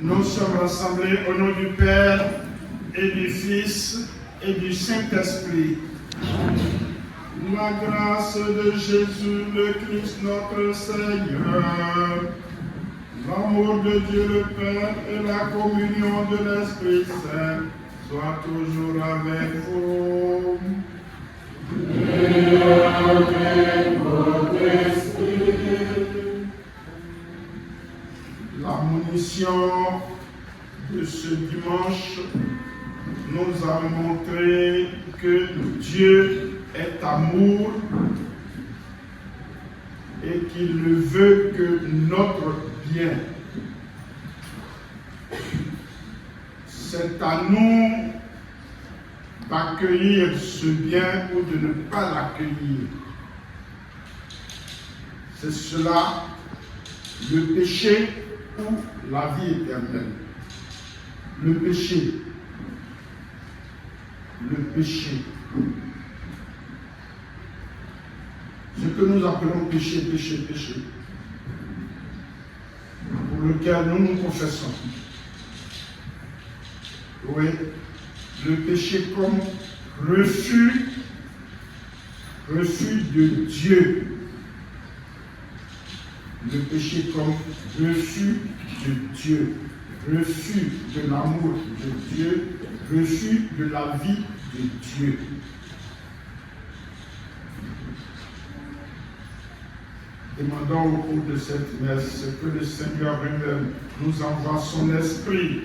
Nous sommes rassemblés au nom du Père et du Fils et du Saint-Esprit. La grâce de Jésus le Christ notre Seigneur, l'amour de Dieu le Père et la communion de l'Esprit Saint soient toujours avec vous. Et avec votre esprit. La munition de ce dimanche nous a montré que Dieu est amour et qu'il ne veut que notre bien. C'est à nous d'accueillir ce bien ou de ne pas l'accueillir. C'est cela, le péché ou la vie éternelle. Le péché. Le péché. Ce que nous appelons péché, péché, péché, pour lequel nous nous confessons. Oui, le péché comme refus de Dieu. Le péché comme refus de Dieu, refus de l'amour de Dieu, refus de la vie de Dieu. Demandons au cours de cette messe que le Seigneur lui-même nous envoie son esprit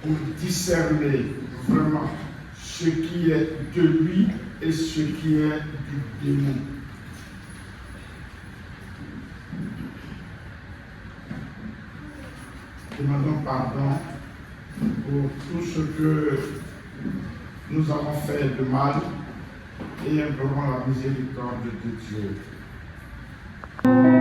pour discerner vraiment ce qui est de lui et ce qui est du démon. Demandons pardon pour tout ce que nous avons fait de mal et implorons la miséricorde de Dieu. Oh,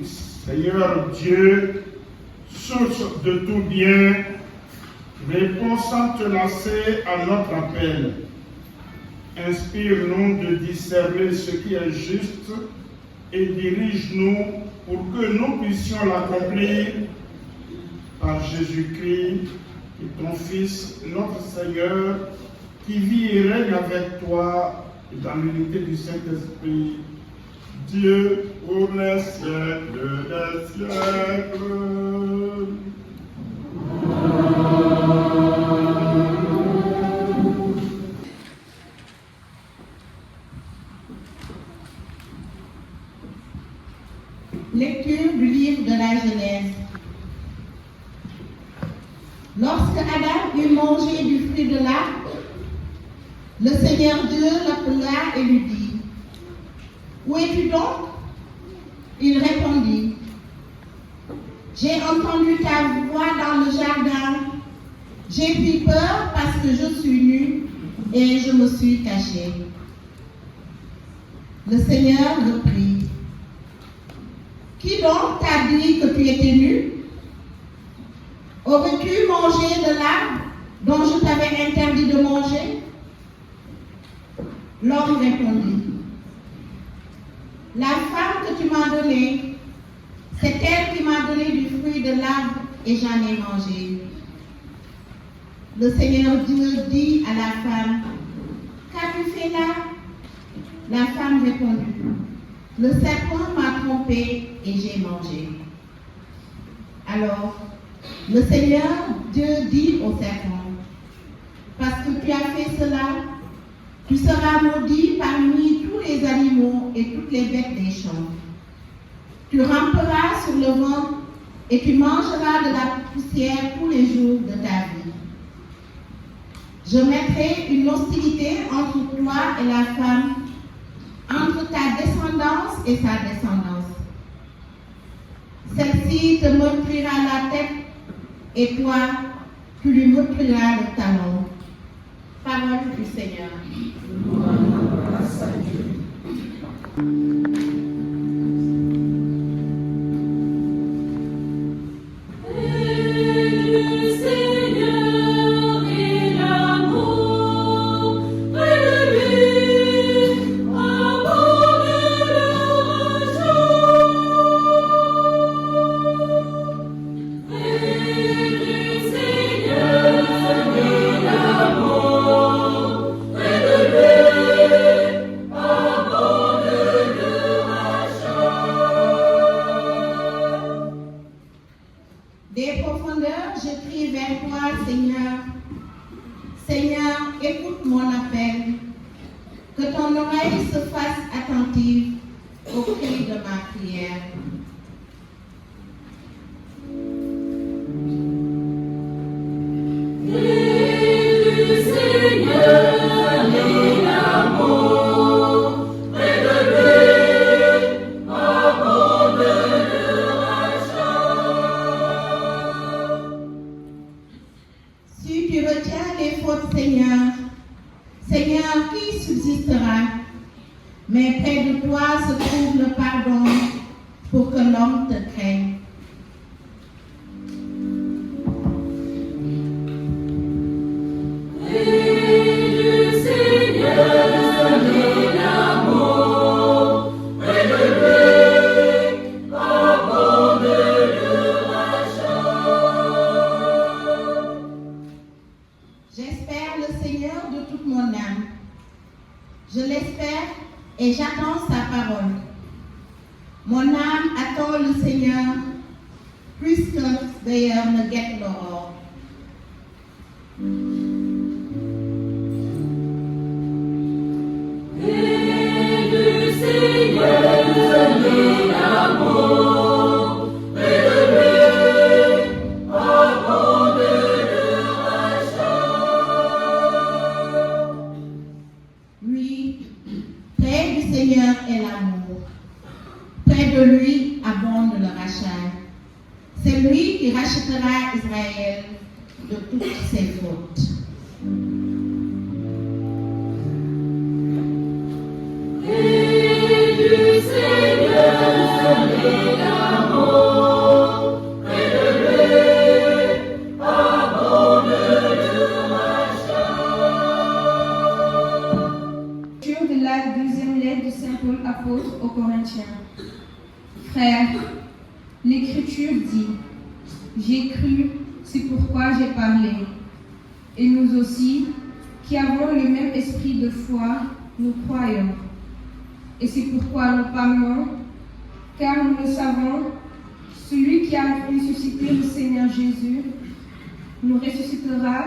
Seigneur Dieu, source de tout bien, réponds sans te lasser à notre appel. Inspire-nous de discerner ce qui est juste et dirige-nous pour que nous puissions l'accomplir par Jésus-Christ et ton Fils, notre Seigneur, qui vit et règne avec toi dans l'unité du Saint-Esprit, Dieu pour les siècles des siècles. Lecture du livre de la Genèse. Lorsque Adam eut mangé du fruit de l'arbre, le Seigneur Dieu l'appela et lui dit: Où es-tu donc? Il répondit: J'ai entendu ta voix dans le jardin. J'ai pris peur parce que je suis nu et je me suis caché. Le Seigneur reprit: Qui donc t'a dit que tu étais nu? Aurais-tu mangé de l'arbre dont je t'avais interdit de manger? L'homme répondit: La femme que tu m'as donnée, c'est elle qui m'a donné du fruit de l'arbre et j'en ai mangé. Le Seigneur Dieu dit à la femme: Qu'as-tu fait là? La femme répondit: Le serpent m'a trompé et j'ai mangé. Alors, le Seigneur Dieu dit au serpent: Parce que tu as fait cela, tu seras maudit parmi tous les animaux et toutes les bêtes des champs. Tu ramperas sur le ventre et tu mangeras de la poussière tous les jours de ta vie. Je mettrai une hostilité entre toi et la femme, entre ta descendance et sa descendance. Celle-ci te meurtrira la tête et toi, tu lui meurtriras le talon. Parole du Seigneur. Grâce à Dieu. Des profondeurs, je crie vers toi, Seigneur. Seigneur, écoute mon appel. Que ton oreille se fasse attentive au cri de ma prière. Seigneur, qui subsistera? Mais près de toi se trouve le pardon pour que l'homme te craigne. J'espère le Seigneur de toute mon âme. Je l'espère et j'attends sa parole. Mon âme attend le Seigneur plus qu'un veilleur ne guette l'aurore. Et du Seigneur de l'amour, et de lui, avant de le rachat. Oui, près du Seigneur est l'amour. Près de lui abonde le rachat. C'est lui qui rachètera Israël de toutes ses fautes. Et du Seigneur est l'amour. Frères, l'Écriture dit, j'ai cru, c'est pourquoi j'ai parlé. Et nous aussi, qui avons le même esprit de foi, nous croyons. Et c'est pourquoi nous parlons, car nous le savons, celui qui a ressuscité le Seigneur Jésus, nous ressuscitera,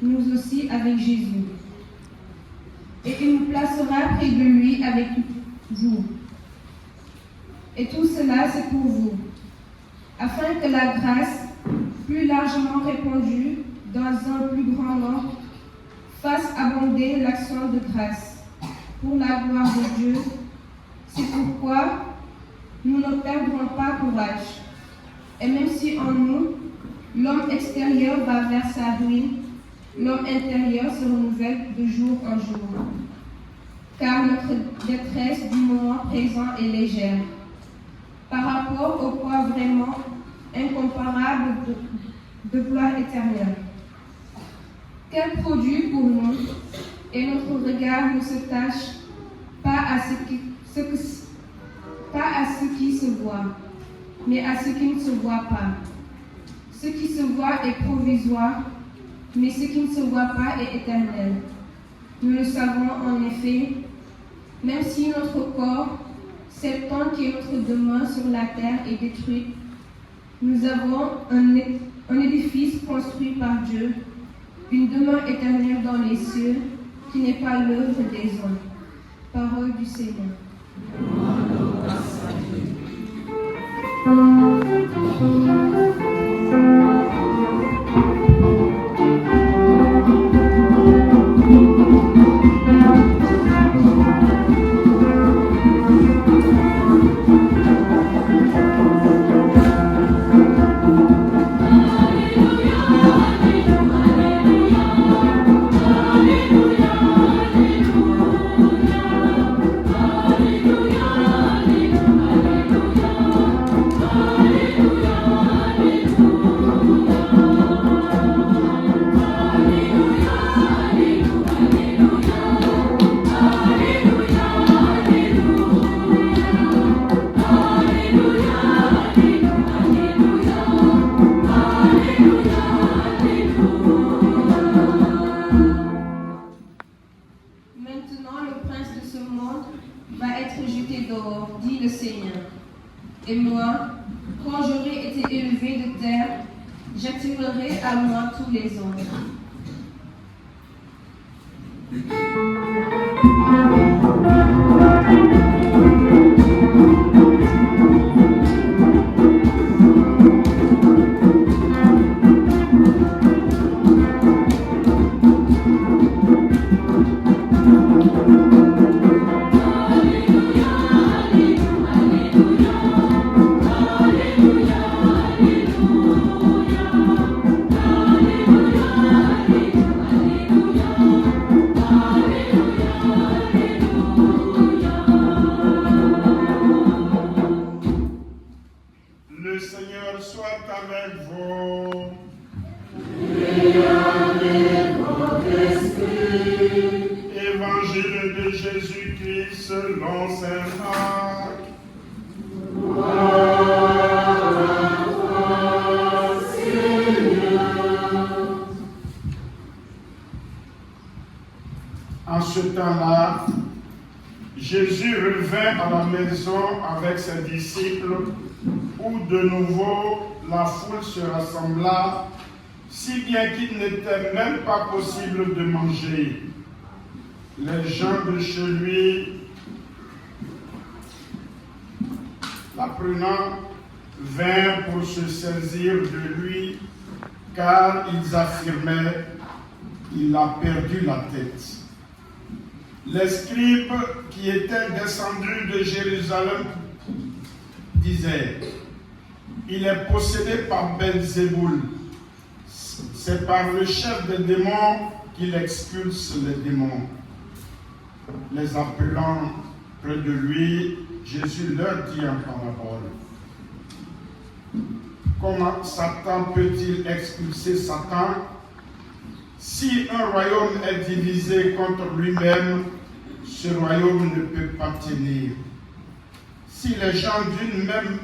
nous aussi, avec Jésus. Et il nous placera près de lui avec vous. Et tout cela, c'est pour vous, afin que la grâce, plus largement répandue dans un plus grand nombre, fasse abonder l'action de grâce pour la gloire de Dieu. C'est pourquoi nous ne perdrons pas courage. Et même si en nous, l'homme extérieur va vers sa ruine, l'homme intérieur se renouvelle de jour en jour. Car notre détresse du moment présent est légère, par rapport au poids vraiment incomparable de gloire éternelle. Quel produit pour nous, et notre regard ne se tâche pas à ce qui se voit, mais à ce qui ne se voit pas. Ce qui se voit est provisoire, mais ce qui ne se voit pas est éternel. Nous le savons en effet, même si notre corps, cette tente qui est notre demeure sur la terre, est détruite, nous avons un édifice construit par Dieu, une demeure éternelle dans les cieux, qui n'est pas l'œuvre des hommes. Parole du Seigneur. Maintenant, le prince de ce monde va être jeté dehors, dit le Seigneur. Et moi, quand j'aurai été élevé de terre, j'attirerai à moi tous les hommes. Le Seigneur soit avec vous. Évangile de Jésus-Christ selon saint Marc. En ce temps-là, Jésus revint à la maison avec ses disciples, où de nouveau la foule se rassembla, si bien qu'il n'était même pas possible de manger. Les gens de chez lui, l'apprenant, vinrent pour se saisir de lui, car ils affirmaient qu'il a perdu la tête. Les scribes qui étaient descendus de Jérusalem disaient, il est possédé par Belzéboul. C'est par le chef des démons qu'il expulse les démons. Les appelant près de lui, Jésus leur dit en parabole, comment Satan peut-il expulser Satan? Si un royaume est divisé contre lui-même, ce royaume ne peut pas tenir. Si les gens d'une même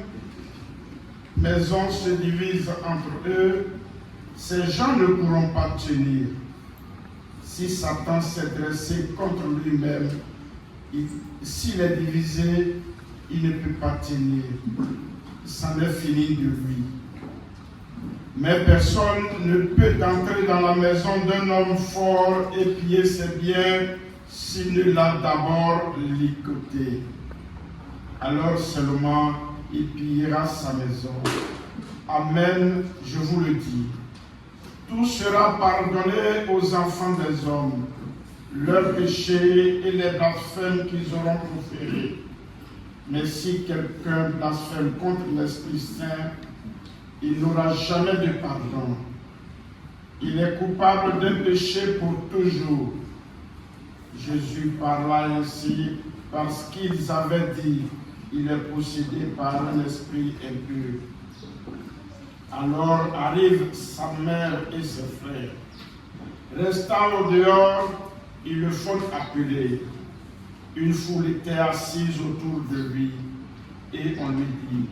maison se divise entre eux, ces gens ne pourront pas tenir. Si Satan s'est dressé contre lui-même, s'il est divisé, il ne peut pas tenir. C'en est fini de lui. Mais personne ne peut entrer dans la maison d'un homme fort et piller ses biens s'il ne l'a d'abord ligoté. Alors seulement il pillera sa maison. Amen, je vous le dis. Tout sera pardonné aux enfants des hommes, leurs péchés et les blasphèmes qu'ils auront proférés. Mais si quelqu'un blasphème contre l'Esprit Saint, il n'aura jamais de pardon. Il est coupable d'un péché pour toujours. Jésus parla ainsi parce qu'ils avaient dit, il est possédé par un esprit impur. Alors arrivent sa mère et ses frères. Restant au dehors, ils le font appeler. Une foule était assise autour de lui et on lui dit,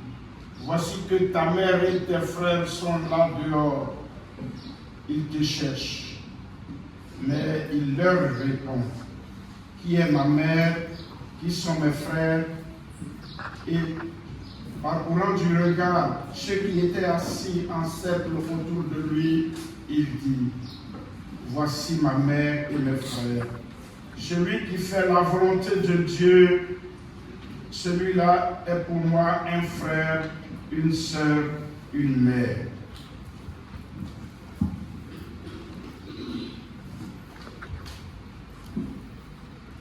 voici que ta mère et tes frères sont là dehors. Ils te cherchent. Mais il leur répond, qui est ma mère, qui sont mes frères? Et parcourant du regard ceux qui étaient assis en cercle autour de lui, il dit, voici ma mère et mes frères. Celui qui fait la volonté de Dieu, celui-là est pour moi un frère, une sœur, une mère.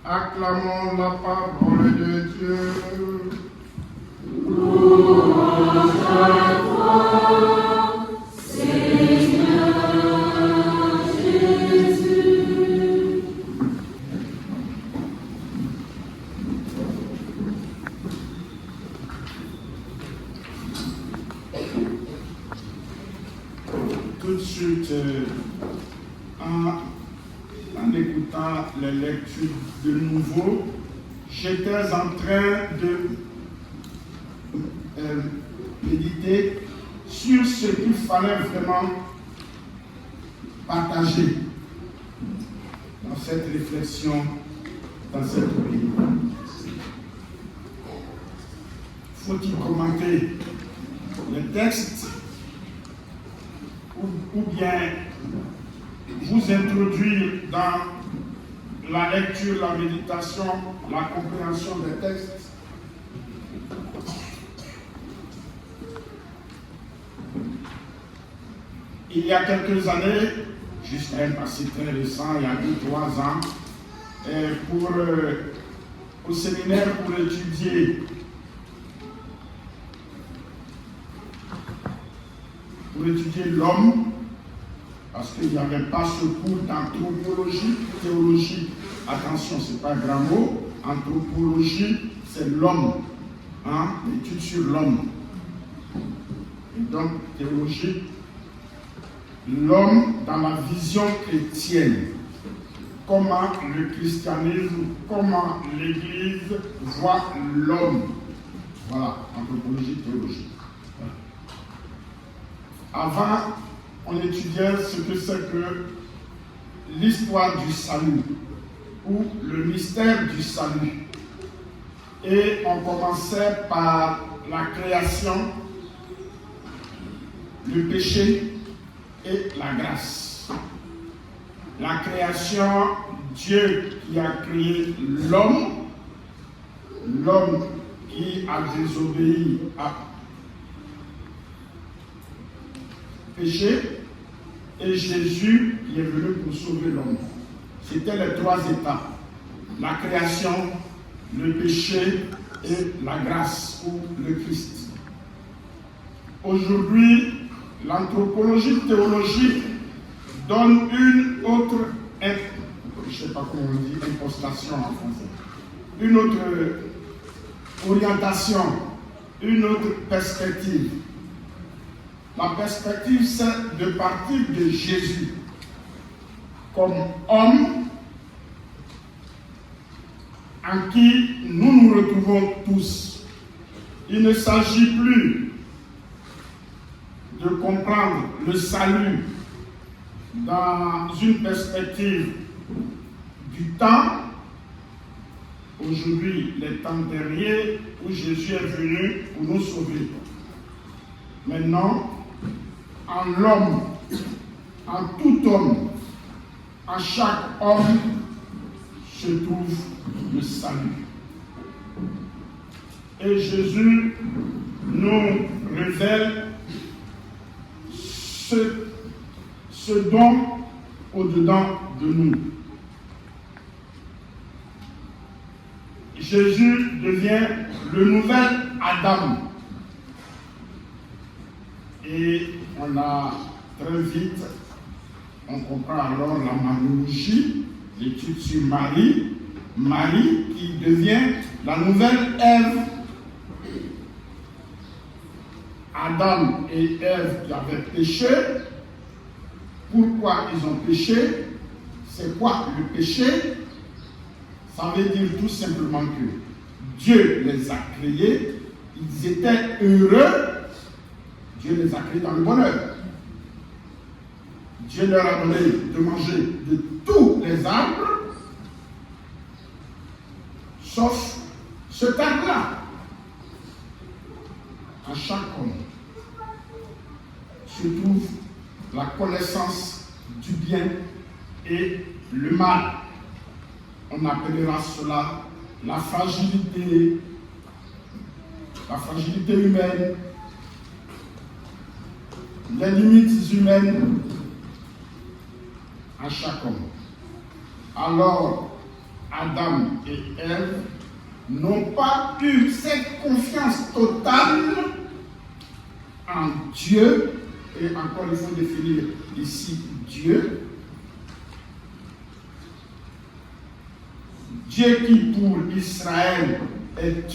Acclamons la parole de Dieu. Louange à toi, Seigneur Jésus. Tout de suite, en écoutant les lectures de nouveau, j'étais en train de méditer sur ce qu'il fallait vraiment partager dans cette réflexion, dans cette vie. Faut-il commenter les textes ou bien vous introduire dans la lecture, la méditation, la compréhension des textes? Il y a quelques années, juste un passé très récent, il y a 2-3 ans, au séminaire pour étudier l'homme, parce qu'il n'y avait pas ce cours d'anthropologie, théologie. Attention, ce n'est pas un grand mot. Anthropologie, c'est l'homme, l'étude sur l'homme. Et donc, théologie, l'homme dans la vision chrétienne. Comment le christianisme, comment l'Église voit l'homme. Voilà, anthropologie, théologie. Voilà. Avant, on étudiait ce que c'est que l'histoire du salut ou le mystère du salut. Et on commençait par la création, le péché et la grâce. La création, Dieu qui a créé l'homme qui a désobéi à péché, et Jésus qui est venu pour sauver l'homme. C'était les 3 étapes. La création, le péché et la grâce ou le Christ. Aujourd'hui, l'anthropologie théologique donne une autre, je ne sais pas comment on dit, impostation en français, une autre orientation, une autre perspective. La perspective, c'est de partir de Jésus comme homme en qui nous nous retrouvons tous. Il ne s'agit plus de comprendre le salut dans une perspective du temps, aujourd'hui les temps derniers où Jésus est venu pour nous sauver. Maintenant, en l'homme, en tout homme, en chaque homme se trouve le salut. Et Jésus nous révèle ce don au-dedans de nous. Jésus devient le nouvel Adam. Et on a très vite, on comprend alors la mariologie, l'étude sur Marie, Marie qui devient la nouvelle Ève. Adam et Ève qui avaient péché. Pourquoi ils ont péché? C'est quoi le péché? Ça veut dire tout simplement que Dieu les a créés, ils étaient heureux, Dieu les a créés dans le bonheur. Dieu leur a donné de manger de tous les arbres, sauf cet arbre-là. À chaque homme se trouve la connaissance du bien et le mal. On appellera cela la fragilité humaine, les limites humaines à chaque homme. Alors, Adam et Ève n'ont pas eu cette confiance totale en Dieu, et encore il faut définir ici Dieu. Dieu qui pour Israël est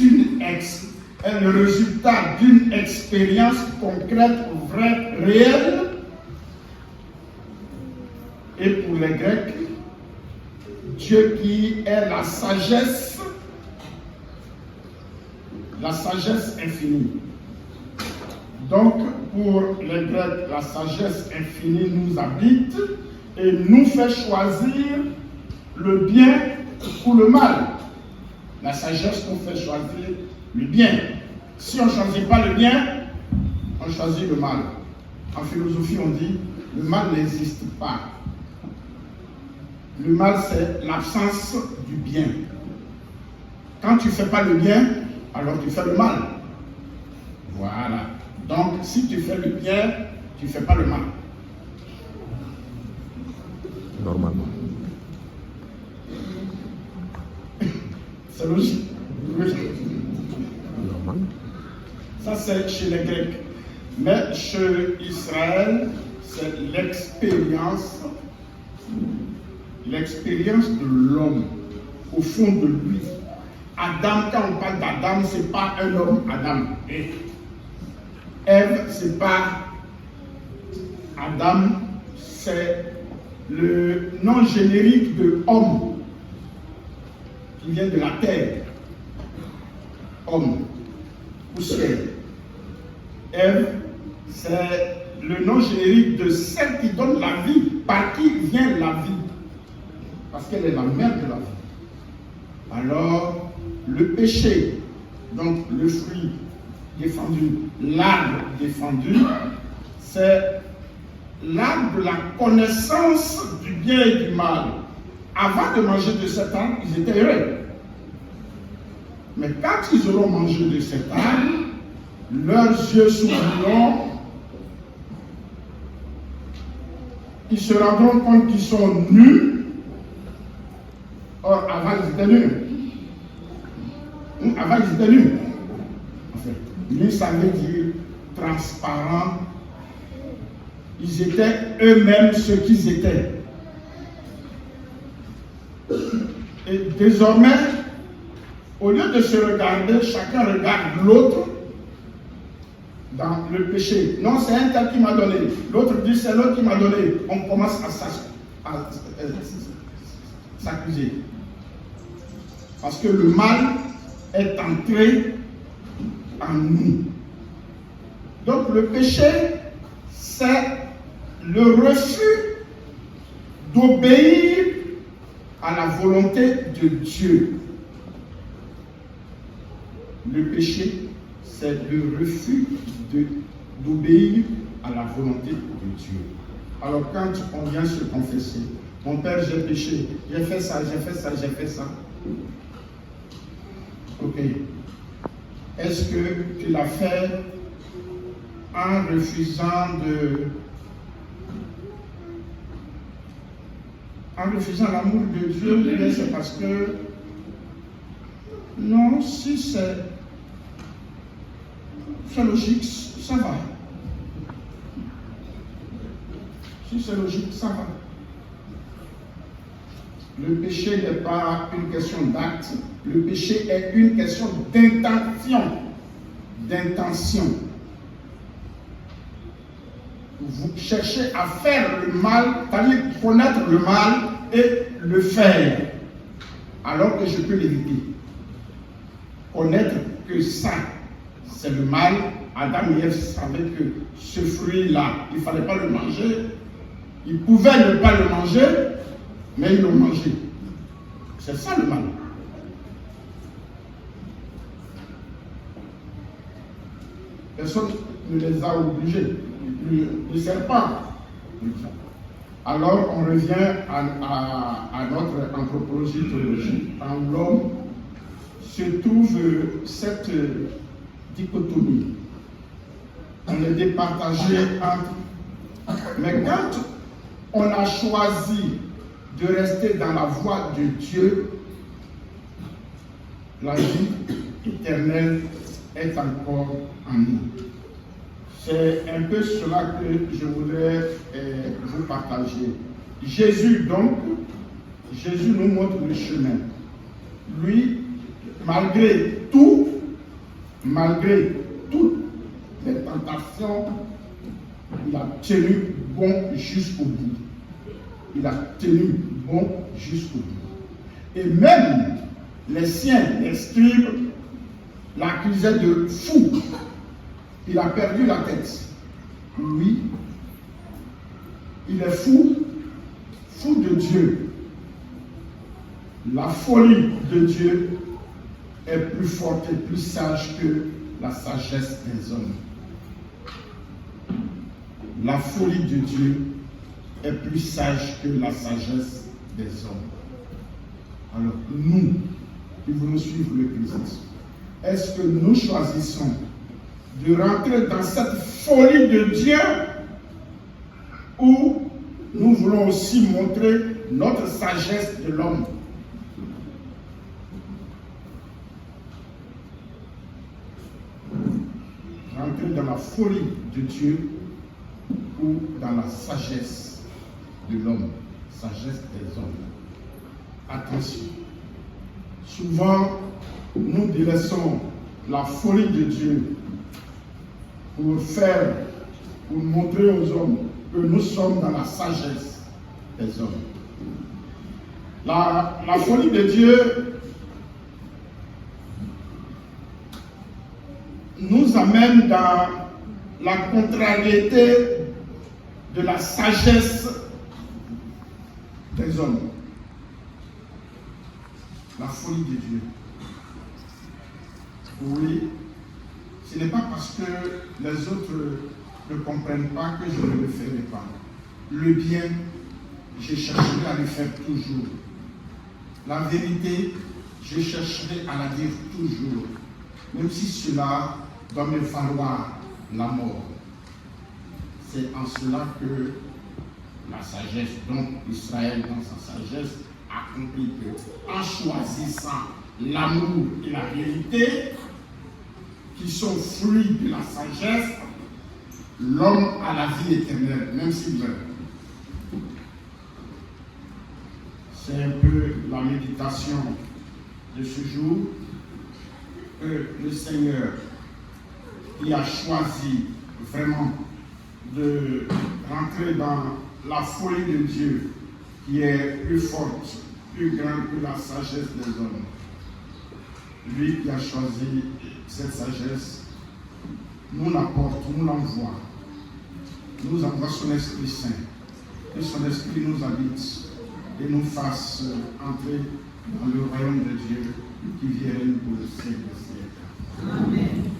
le résultat d'une expérience concrète, vraie, réelle. Et pour les Grecs, Dieu qui est la sagesse infinie. Donc, pour les Grecs, la sagesse infinie nous habite et nous fait choisir le bien ou le mal. La sagesse nous fait choisir le bien. Si on ne choisit pas le bien, on choisit le mal. En philosophie, on dit le mal n'existe pas. Le mal, c'est l'absence du bien. Quand tu ne fais pas le bien, alors tu fais le mal. Voilà. Donc, si tu fais le bien, tu ne fais pas le mal. Normalement. C'est logique. Oui. Normal. Ça, c'est chez les Grecs. Mais chez Israël, c'est l'expérience de l'homme, au fond de lui. Adam, quand on parle d'Adam, ce n'est pas un homme, Adam. Et Ève, ce n'est pas Adam, c'est le nom générique de homme, qui vient de la terre. Homme, poussière. Ève, c'est le nom générique de celle qui donne la vie, par qui vient la vie. Parce qu'elle est la mère de la vie. Alors, le péché, donc le fruit défendu, l'arbre défendu, c'est l'arbre de la connaissance du bien et du mal. Avant de manger de cet arbre, ils étaient heureux. Mais quand ils auront mangé de cet arbre, leurs yeux s'ouvriront, ils se rendront compte qu'ils sont nus. Or, avant, ils étaient nus. Avant, ils étaient nus. En fait, nus, ça veut dire transparent. Ils étaient eux-mêmes ce qu'ils étaient. Et désormais, au lieu de se regarder, chacun regarde l'autre dans le péché. Non, c'est un tel qui m'a donné. L'autre dit, c'est l'autre qui m'a donné. On commence à s'accuser. Parce que le mal est entré en nous. Donc le péché c'est le refus d'obéir à la volonté de Dieu. Le péché, c'est le refus d'obéir à la volonté de Dieu. Alors quand on vient se confesser, mon Père, j'ai péché, j'ai fait ça, j'ai fait ça, j'ai fait ça. Ok. Est-ce que tu l'as fait en refusant l'amour de Dieu, ou bien c'est parce que non, si c'est logique, ça va. Si c'est logique, ça va. Le péché n'est pas une question d'acte, le péché est une question d'intention. D'intention. Vous cherchez à faire le mal, c'est-à-dire connaître le mal et le faire, alors que je peux l'éviter. Connaître que ça, c'est le mal. Adam et Ève savaient que ce fruit-là, il ne fallait pas le manger. Ils pouvaient ne pas le manger, mais ils l'ont mangé. C'est ça le mal. Personne ne les a obligés. Le serpent. Alors on revient à notre anthropologie théologique. En l'homme se trouve cette dichotomie. On est départagé entre. Mais quand on a choisi de rester dans la voie de Dieu, la vie éternelle est encore en nous. C'est un peu cela que je voudrais vous partager. Jésus donc, Jésus nous montre le chemin. Lui, malgré toutes les tentations, il a tenu bon jusqu'au bout. Il a tenu bon jusqu'au bout. Et même les siens, les scribes, l'accusaient de fou. Il a perdu la tête. Oui, il est fou, fou de Dieu. La folie de Dieu est plus forte et plus sage que la sagesse des hommes. La folie de Dieu est plus sage que la sagesse des hommes. Alors, nous, qui voulons suivre le Christ, est-ce que nous choisissons de rentrer dans cette folie de Dieu ou nous voulons aussi montrer notre sagesse de l'homme? Rentrer dans la folie de Dieu ou dans la sagesse de l'homme, sagesse des hommes. Attention, souvent nous délaissons la folie de Dieu pour montrer aux hommes que nous sommes dans la sagesse des hommes. La folie de Dieu nous amène dans la contrariété de la sagesse des hommes. La folie de Dieu. Oui, ce n'est pas parce que les autres ne comprennent pas que je ne le ferai pas. Le bien, je chercherai à le faire toujours. La vérité, je chercherai à la dire toujours. Même si cela doit me falloir la mort. C'est en cela que la sagesse, donc Israël dans sa sagesse, a compris que en choisissant l'amour et la vérité, qui sont fruits de la sagesse, l'homme a la vie éternelle, même s'il meurt. C'est un peu la méditation de ce jour, que le Seigneur, qui a choisi vraiment de rentrer dans la folie de Dieu, qui est plus forte, plus grande que la sagesse des hommes. Lui qui a choisi cette sagesse, nous l'apporte, nous l'envoie nous envoie son Esprit Saint, que son Esprit nous habite et nous fasse entrer dans le royaume de Dieu qui vient pour le siècle des siècles. Amen.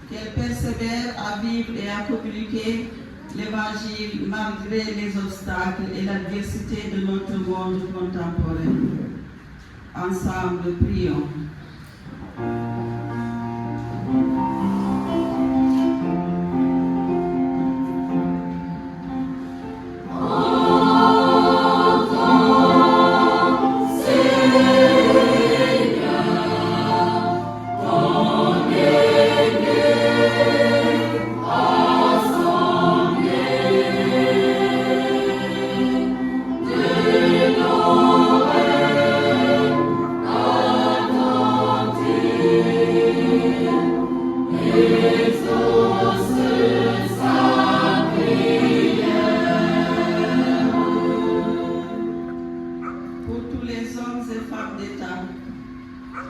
Qu'elle persévère à vivre et à communiquer l'Évangile malgré les obstacles et l'adversité de notre monde contemporain. Ensemble, prions.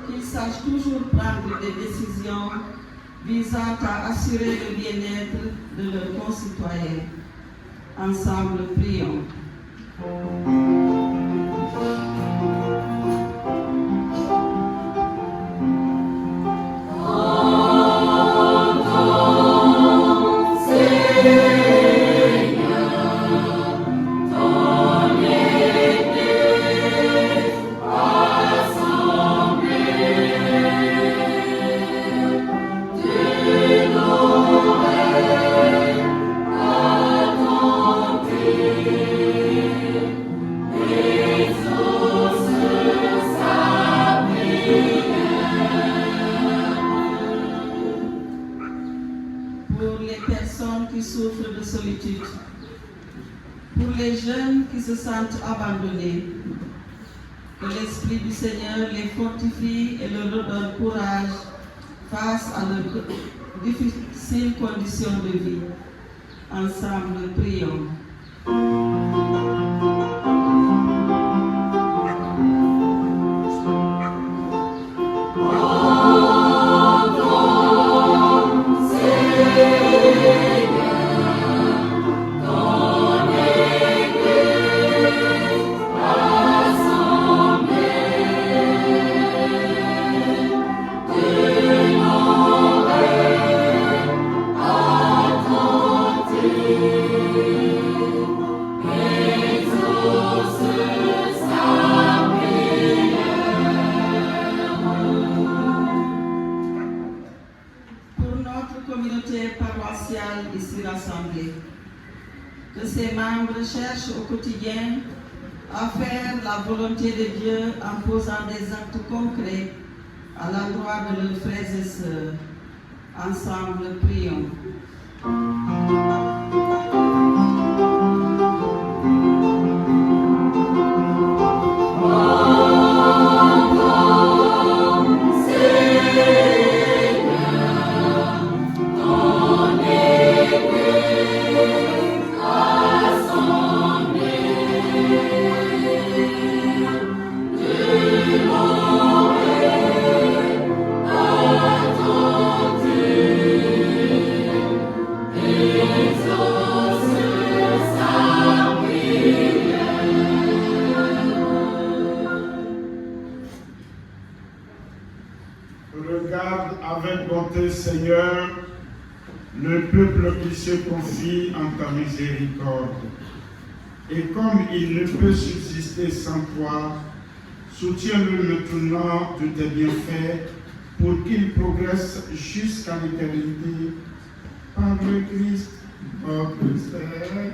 Qu'ils sachent toujours prendre des décisions visant à assurer le bien-être de leurs concitoyens. Ensemble, prions. Pour les personnes qui souffrent de solitude, pour les jeunes qui se sentent abandonnés, que l'Esprit du Seigneur les fortifie et leur redonne courage face à leurs difficiles conditions de vie. Ensemble, prions. Communauté paroissiale ici rassemblée, que ses membres cherchent au quotidien à faire la volonté de Dieu en posant des actes concrets à l'endroit de leurs frères et sœurs. Ensemble, prions. It's conforter, Seigneur, le peuple qui se confie en ta miséricorde. Et comme il ne peut subsister sans toi, soutiens-le maintenant de tes bienfaits pour qu'il progresse jusqu'à l'éternité par le Christ, notre Seigneur.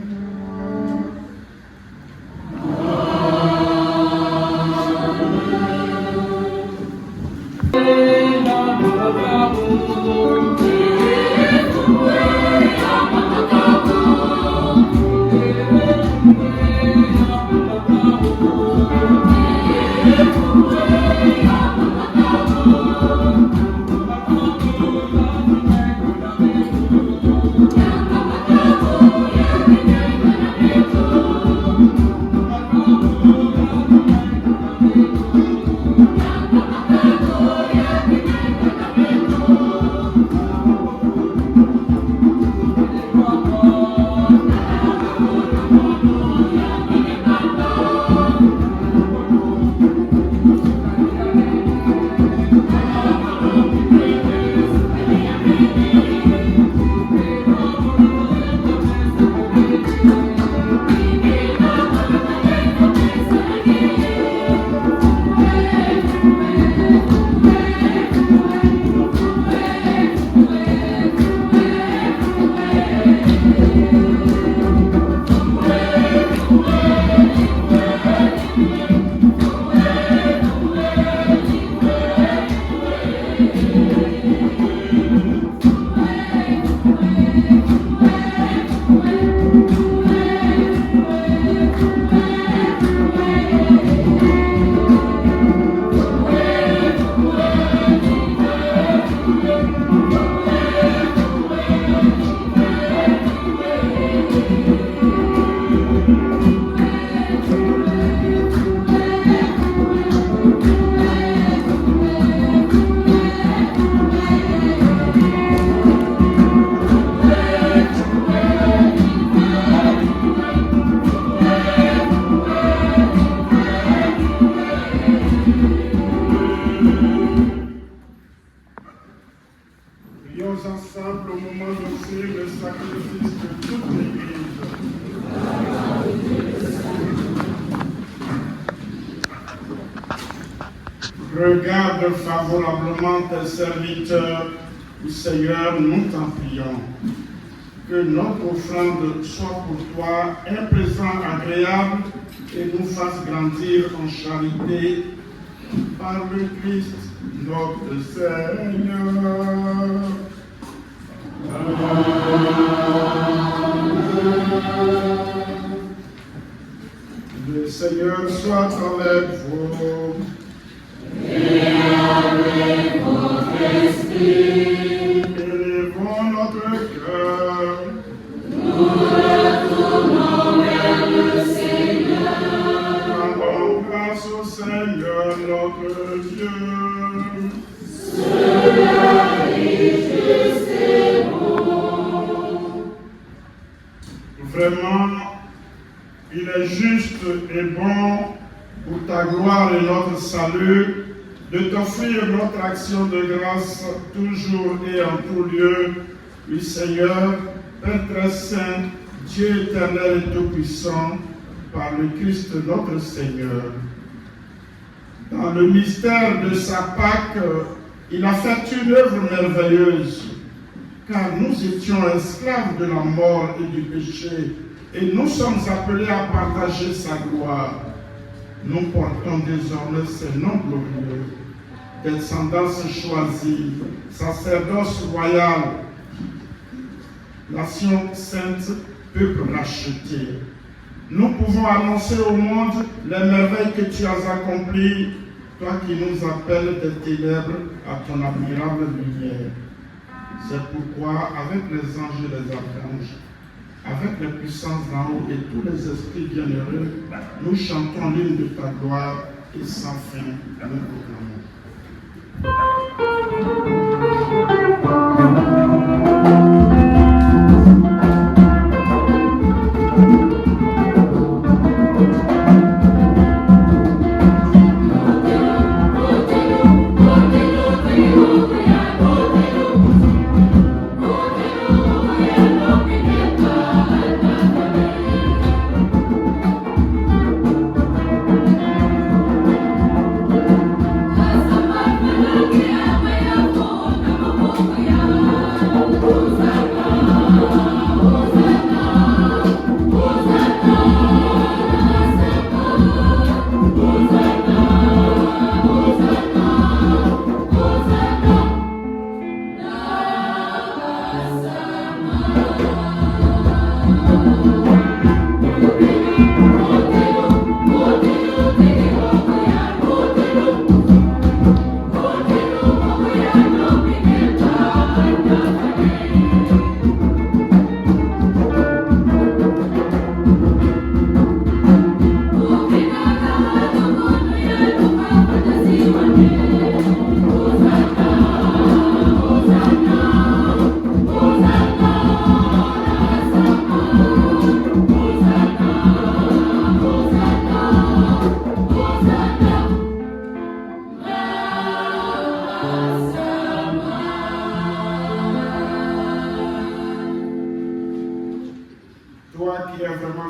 Ensemble au moment d'offrir le sacrifice de toute l'Église. Regarde favorablement tes serviteurs, Seigneur, nous t'en prions. Que notre offrande soit pour toi un présent agréable et nous fasse grandir en charité par le Christ, notre Seigneur. Le Seigneur soit avec vous. Et avec votre esprit. Élevons notre cœur. Nous retournons vers le Seigneur. Rendons grâce au Seigneur notre Dieu. Cela est juste et bon. Vraiment, il est juste et bon pour ta gloire et notre salut de t'offrir notre action de grâce toujours et en tout lieu. Oui, Seigneur, Père très saint, Dieu éternel et tout-puissant, par le Christ notre Seigneur. Dans le mystère de sa Pâque, il a fait une œuvre merveilleuse, car nous étions esclaves de la mort et du péché, et nous sommes appelés à partager sa gloire. Nous portons désormais ses noms glorieux, descendance choisie, sacerdoce royal, nation sainte, peuple racheté. Nous pouvons annoncer au monde les merveilles que tu as accomplies, toi qui nous appelles des ténèbres à ton admirable lumière. C'est pourquoi, avec les anges et les archanges, avec les puissances d'en haut et tous les esprits bienheureux, nous chantons l'hymne de ta gloire et sans fin nous proclamons. Portez-nous, portez-nous,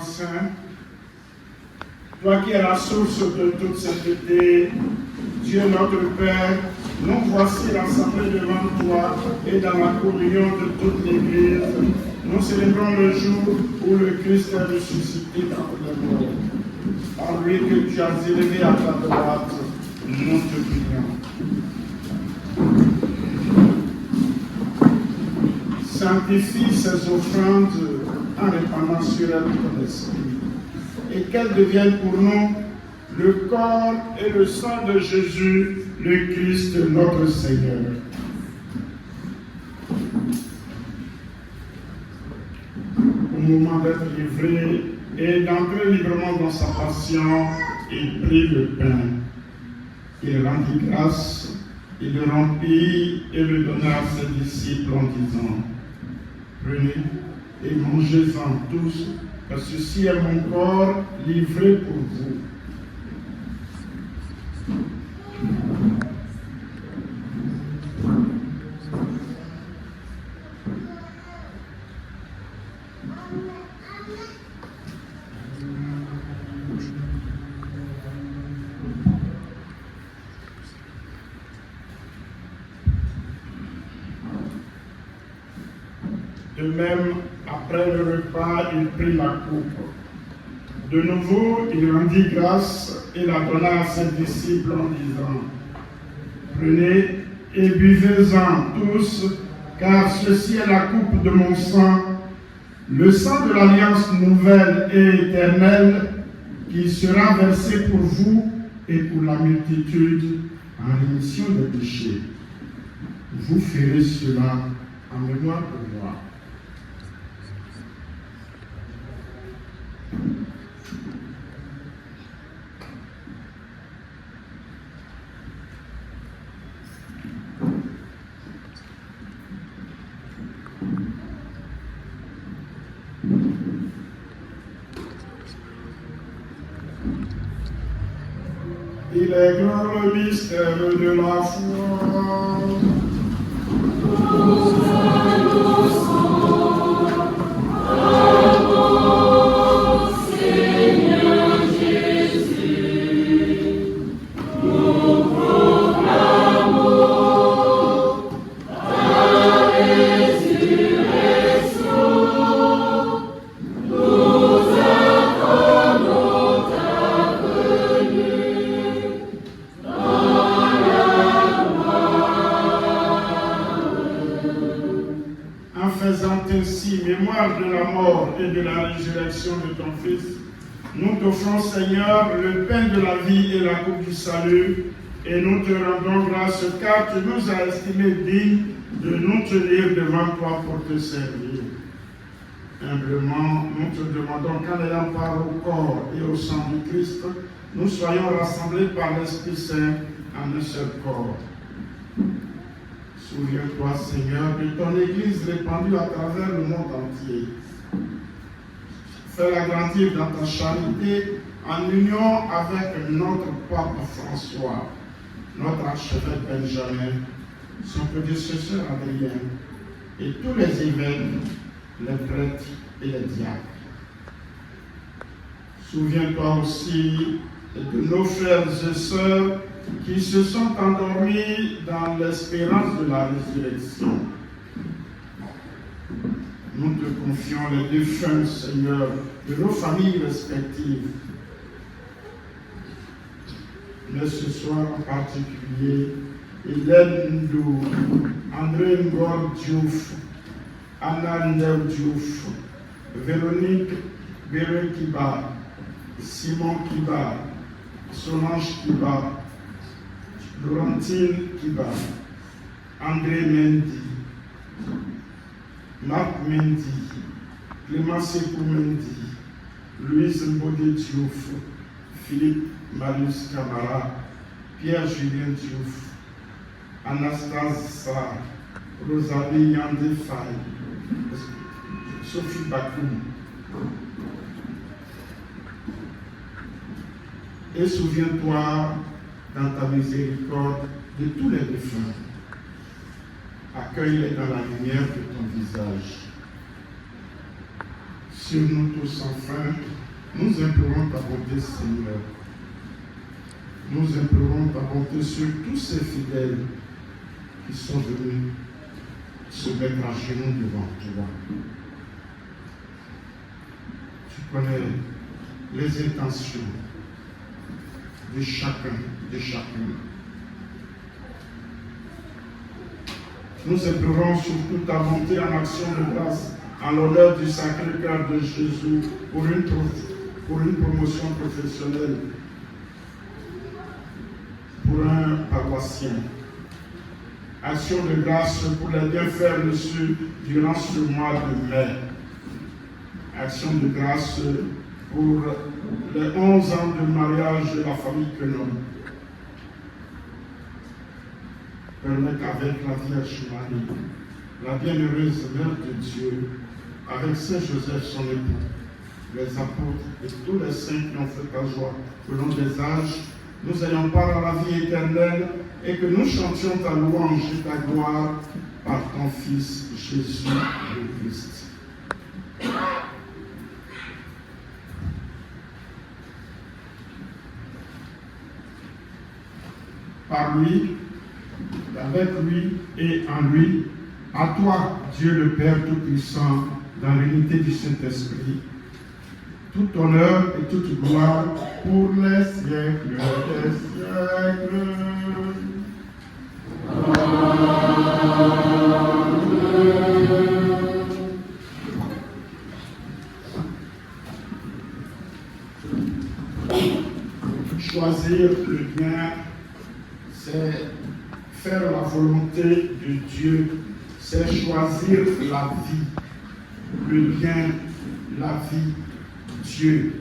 saint, toi qui es la source de toute sainteté, Dieu notre Père, nous voici rassemblés devant toi et dans la communion de toute l'Église. Nous célébrons le jour où le Christ est ressuscité d'entre les morts. Par lui que tu as élevé à ta droite, nous te prions. Sanctifie ces offrandes en répandant sur elles ton esprit, et qu'elles deviennent pour nous le corps et le sang de Jésus, le Christ notre Seigneur. Au moment d'être livré et d'entrer librement dans sa passion, il prit le pain. Il rendit grâce, il le rompit et le donna à ses disciples en disant: prenez et mangez-en tous, car ceci est mon corps livré pour vous. De même, après le repas, il prit la coupe. De nouveau, il rendit grâce et la donna à ses disciples en disant: prenez et buvez-en tous, car ceci est la coupe de mon sang, le sang de l'alliance nouvelle et éternelle, qui sera versé pour vous et pour la multitude en rémission des péchés. Vous ferez cela en mémoire de moi. Il est grand le mystère de la foi. Seigneur Jésus, nous proclamons ta résurrection. Nous attendons ta venue dans la gloire. En faisant ainsi mémoire de la mort et de la résurrection de ton Fils, nous t'offrons, Seigneur, le pain de la vie et la coupe du salut, et nous te rendons grâce car tu nous as estimés dignes de nous tenir devant toi pour te servir. Humblement, nous te demandons qu'en ayant part au corps et au sang du Christ, nous soyons rassemblés par l'Esprit Saint en un seul corps. Souviens-toi, Seigneur, de ton Église répandue à travers le monde entier. Fais-la grandir dans ta charité en union avec notre pape François, notre archevêque Benjamin, son prédécesseur Adrien, et tous les évêques, les prêtres et les diacres. Souviens-toi aussi de nos frères et sœurs qui se sont endormis dans l'espérance de la résurrection. Nous te confions les défunts, Seigneur, de nos familles respectives. Mais ce soir en particulier, Hélène Ndou, André Ngor Diouf, Anna Ndeu Diouf, Véronique Béré Kiba, Simon Kiba, Solange Kiba, Laurentine Kiba, André Mendy, Marc Mendy, Clément Sekou Mendy, Louise Mbodé Diouf, Philippe Marius Camara, Pierre-Julien Diouf, Anastase Sarr, Rosalie Yandé Faye, Sophie Bakoum. Et souviens-toi dans ta miséricorde de tous les défunts. Accueille-les dans la lumière de ton visage. sur nous tous enfin. Nous implorons ta bonté, Seigneur. Nous implorons ta bonté sur tous ces fidèles qui sont venus se mettre à genoux devant toi. Tu connais les intentions de chacun, de chacune. Nous implorons surtout ta bonté en action de grâce en l'honneur du Sacré-Cœur de Jésus pour une promotion professionnelle, pour un paroissien. Action de grâce pour les bienfaits reçus durant ce mois de mai. Action de grâce pour les 11 ans de mariage de la famille Quenon. Permets qu'avec la Vierge Marie, la bienheureuse Mère de Dieu, avec Saint Joseph son époux, les apôtres et tous les saints qui ont fait ta joie au long des âges, nous ayons part à la vie éternelle et que nous chantions ta louange et ta gloire par ton Fils Jésus le Christ. Par lui, avec lui et en lui, à toi, Dieu le Père Tout-Puissant, dans l'unité du Saint-Esprit, tout honneur et toute gloire pour les siècles des siècles. Choisir le bien, c'est faire la volonté de Dieu, c'est choisir la vie, le bien, la vie. Dieu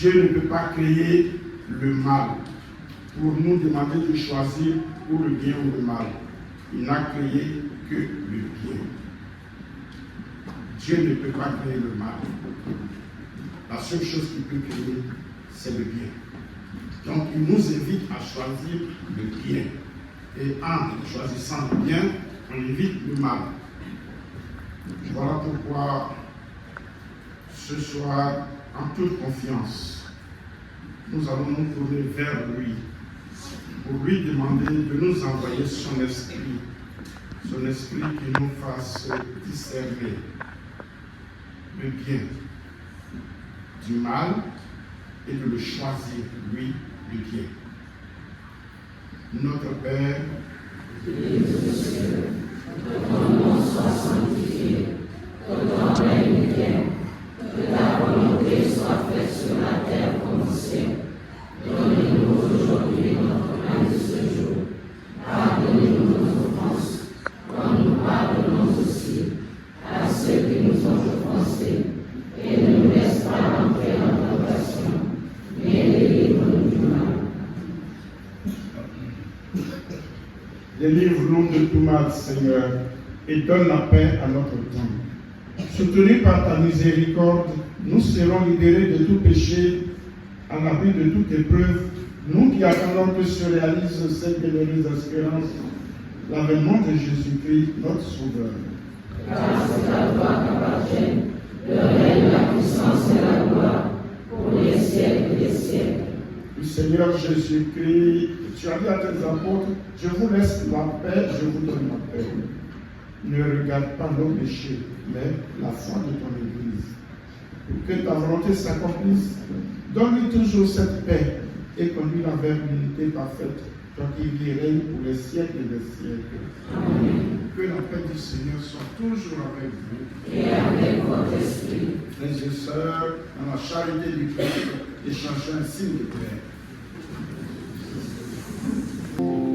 ne peut pas créer le mal pour nous demander de choisir ou le bien ou le mal. Il n'a créé que le bien. Dieu ne peut pas créer le mal. La seule chose qu'il peut créer, c'est le bien. Donc il nous invite à choisir le bien. Et en choisissant le bien, on évite le mal. Voilà pourquoi ce soir, en toute confiance, nous allons nous tourner vers lui pour lui demander de nous envoyer son esprit qui nous fasse discerner le bien du mal et de le choisir, lui, le bien. Notre Père, qui es aux cieux, que ton nom soit sanctifié, que ton règne vienne, que ta volonté soit faite sur la terre comme au ciel. Donnez-nous aujourd'hui notre pain de ce jour. Pardonnez-nous nos offenses, comme nous pardonnons aussi à ceux qui nous ont offensés. Et ne nous laisse pas entrer en tentation, mais délivre-nous du mal. Délivre-nous de tout mal, Seigneur, et donne la paix à notre temps. Soutenus par ta miséricorde, nous serons libérés de tout péché, à l'abri de toute épreuve, nous qui attendons que se réalise cette bienheureuse espérance, l'avènement de Jésus-Christ, notre Sauveur. Car c'est à toi qu'appartiennent le règne, la puissance et la gloire, pour les siècles des siècles. Le Seigneur Jésus-Christ, tu as dit à tes apôtres, je vous laisse la paix, je vous donne la paix. Ne regarde pas nos péchés, mais la foi de ton Église. Pour que ta volonté s'accomplisse, donne-lui toujours cette paix et conduis-la vers l'unité parfaite, toi qui vis et règnes pour les siècles des siècles. Amen. Que la paix du Seigneur soit toujours avec vous. Et avec votre esprit. Frères et sœurs, dans la charité du Christ, échangeons un signe de paix. Amen.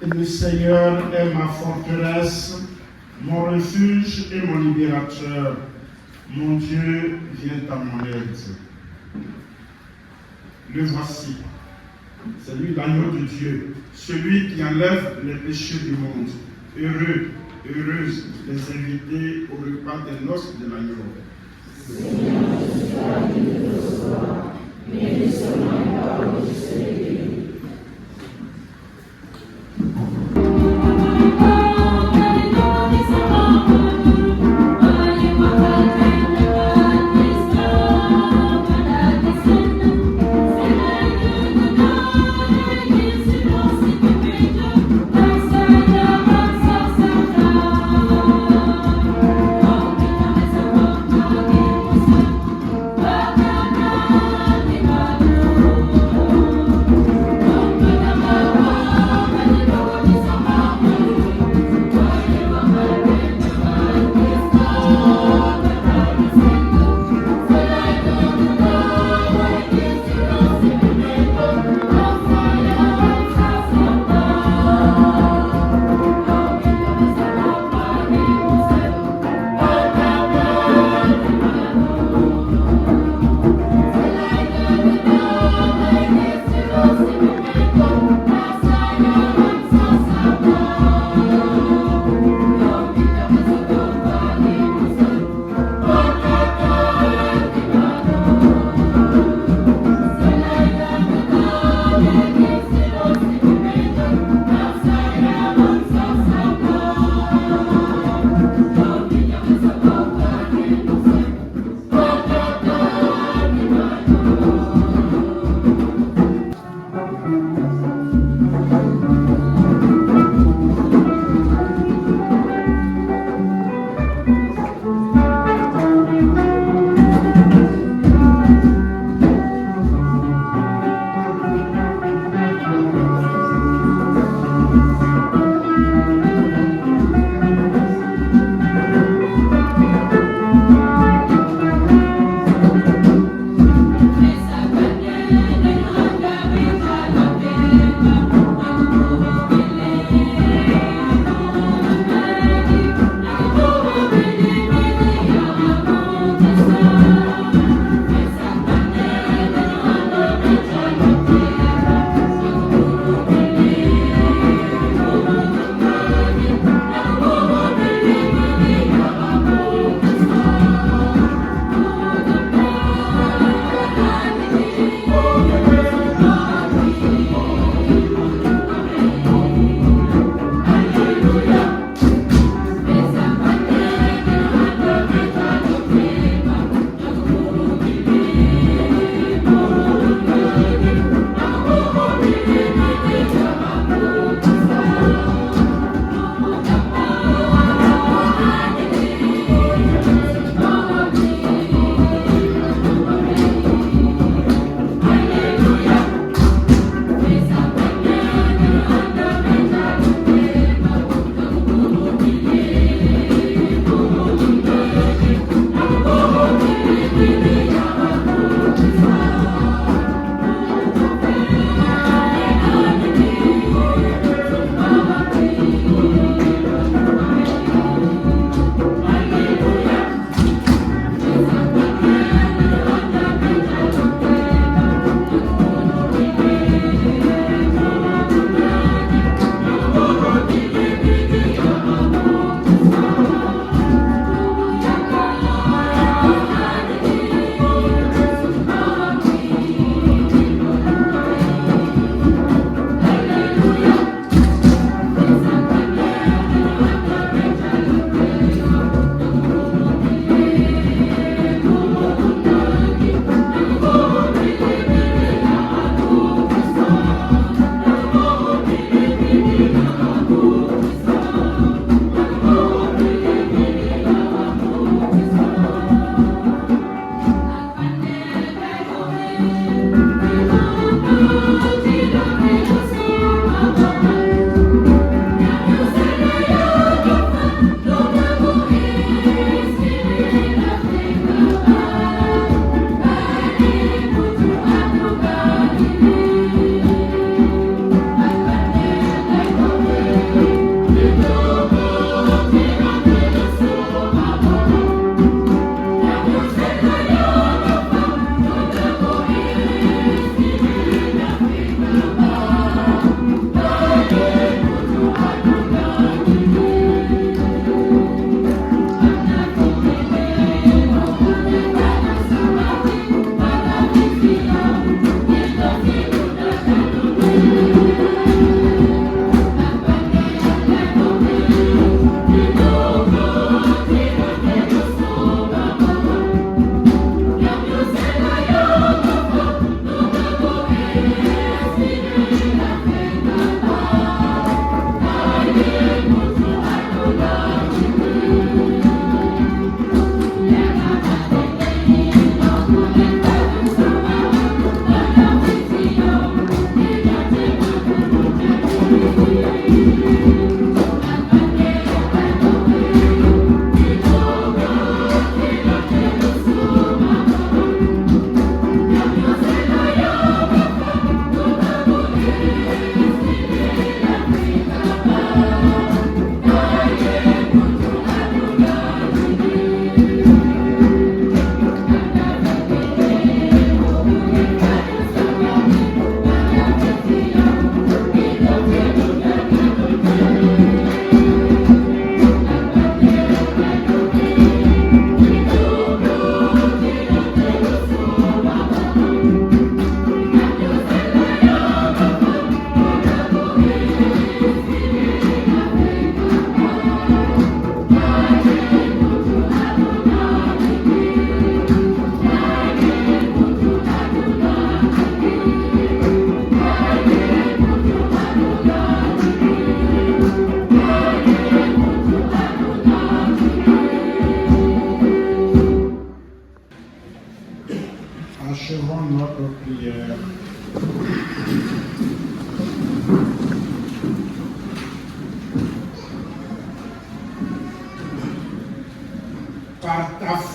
Le Seigneur est ma forteresse, mon refuge et mon libérateur. Mon Dieu vient à mon aide. Le voici. C'est lui l'agneau de Dieu, celui qui enlève les péchés du monde. Heureux, heureuses les invités au repas des noces de l'agneau. Seigneur, je suis ravi de te recevoir, mais dis seulement une parole, je serai guéri.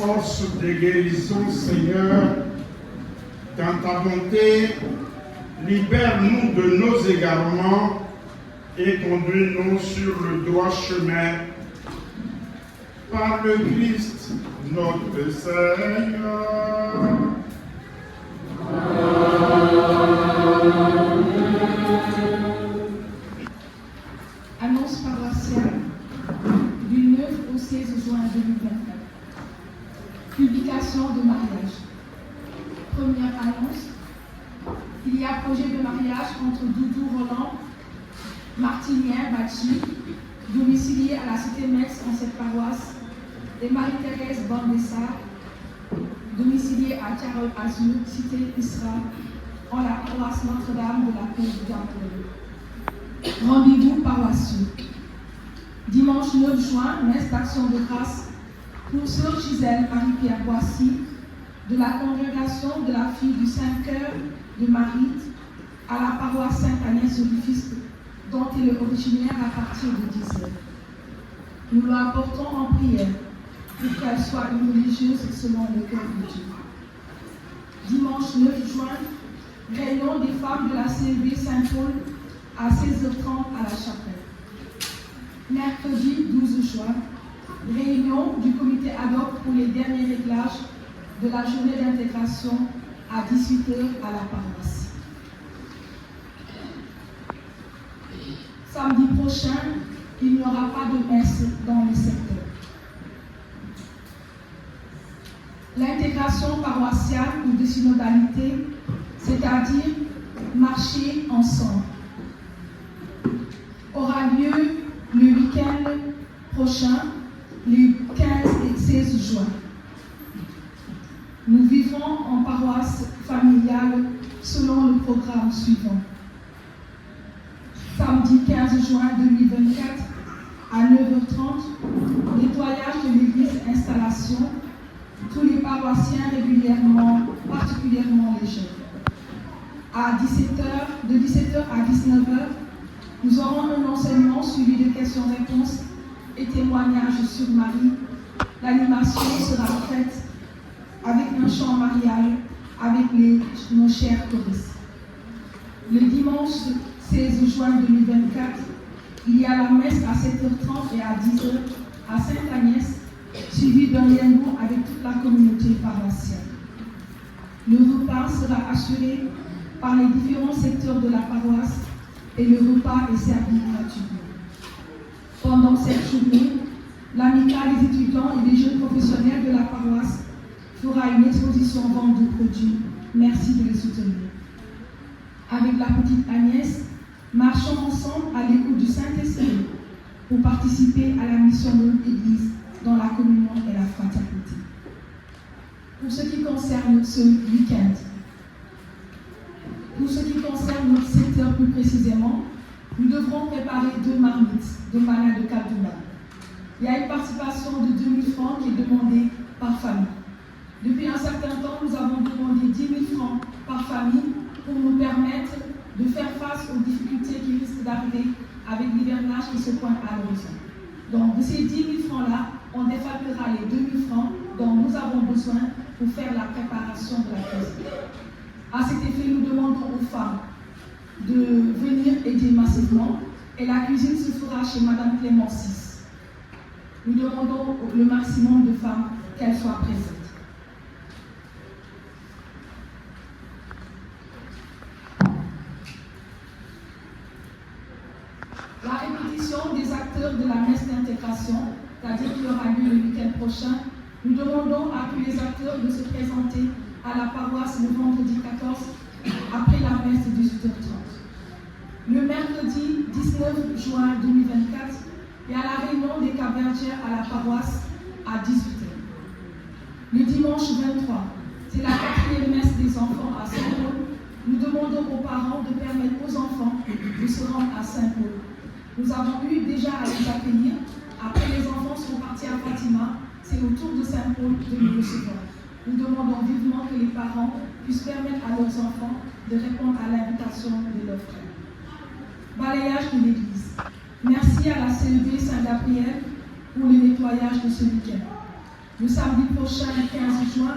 force de guérison, Seigneur, dans ta bonté, libère-nous de nos égarements et conduis-nous sur le droit chemin. Par le Christ, notre Seigneur. Annonce paroissiale du 9 au 16 juin 2024. Publication de mariage. Première annonce. Il y a projet de mariage entre Doudou Roland, Martinien Bachi, domicilié à la cité Metz en cette paroisse, et Marie-Thérèse Bandessa, domiciliée à Carole Azur, cité Isra, en la paroisse Notre-Dame de la Côte d'Antoine. Rendez-vous paroissiaux. Dimanche 9 juin, messe d'action de grâce pour Sœur Gisèle Marie-Pierre Boissy, de la congrégation de la fille du Saint-Cœur de Marie, à la paroisse Sainte-Agnès-Orifiste, dont elle est originaire à partir de 10 heures. Nous l'apportons en prière pour qu'elle soit une religieuse selon le cœur de Dieu. Dimanche 9 juin, réunion des femmes de la CEB Saint-Paul à 16h30 à la chapelle. Mercredi 12 juin, réunion du comité ad hoc pour les derniers réglages de la journée d'intégration à 18h à la paroisse. Samedi prochain, il n'y aura pas de messe dans le secteur. L'intégration paroissiale ou de synodalité, c'est-à-dire marcher ensemble, aura lieu le week-end prochain, les 15 et 16 juin. Nous vivons en paroisse familiale selon le programme suivant. Samedi 15 juin 2024 à 9h30, nettoyage de l'église installation, tous les paroissiens régulièrement, particulièrement les jeunes. De 17h à 19h, nous aurons un enseignement suivi de questions-réponses et témoignages sur Marie. L'animation sera faite avec un chant marial avec nos chers choristes. Le dimanche 16 juin 2024, il y a la messe à 7h30 et à 10h à Sainte-Agnès, suivi d'un liaison avec toute la communauté paroissiale. Le repas sera assuré par les différents secteurs de la paroisse et le repas est servi gratuitement. Pendant cette journée, l'amicale des étudiants et des jeunes professionnels de la paroisse fera une exposition vente de produits. Merci de les soutenir. Avec la petite Agnès, marchons ensemble à l'écoute du Saint-Esprit pour participer à la mission de notre Église dans la communion et la fraternité. Pour ce qui concerne ce week-end, pour ce qui concerne notre secteur plus précisément, nous devrons préparer 2 marmites de mana de Kaduna. Il y a une participation de 2 000 francs qui est demandée par famille. Depuis un certain temps, nous avons demandé 10 000 francs par famille pour nous permettre de faire face aux difficultés qui risquent d'arriver avec l'hivernage qui se pointe à l'horizon. Donc, de ces 10 000 francs-là, on défalquera les 2 000 francs dont nous avons besoin pour faire la préparation de la cuisine. À cet effet, nous demandons aux femmes de venir aider massivement et la cuisine se fera chez Madame Clément 6. Nous demandons le maximum de femmes qu'elles soient présentes. La répétition des acteurs de la messe d'intégration, c'est-à-dire qui aura lieu le week-end prochain, nous demandons à tous les acteurs de se présenter à la paroisse le vendredi 14 après la messe de 18h30. Le mercredi 19 juin 2024, il y a la réunion des Caberdiens à la paroisse à 18h. Le dimanche 23, c'est la 4e messe des enfants à Saint-Paul. Nous demandons aux parents de permettre aux enfants de se rendre à Saint-Paul. Nous avons eu déjà à les accueillir. Après, les enfants sont partis à Fatima. C'est au tour de Saint-Paul de nous recevoir. Nous demandons vivement que les parents puissent permettre à leurs enfants de répondre à l'invitation de leurs frères. Balayage de l'église. Merci à la CEB Saint-Gabriel pour le nettoyage de ce week-end. Le samedi prochain, le 15 juin,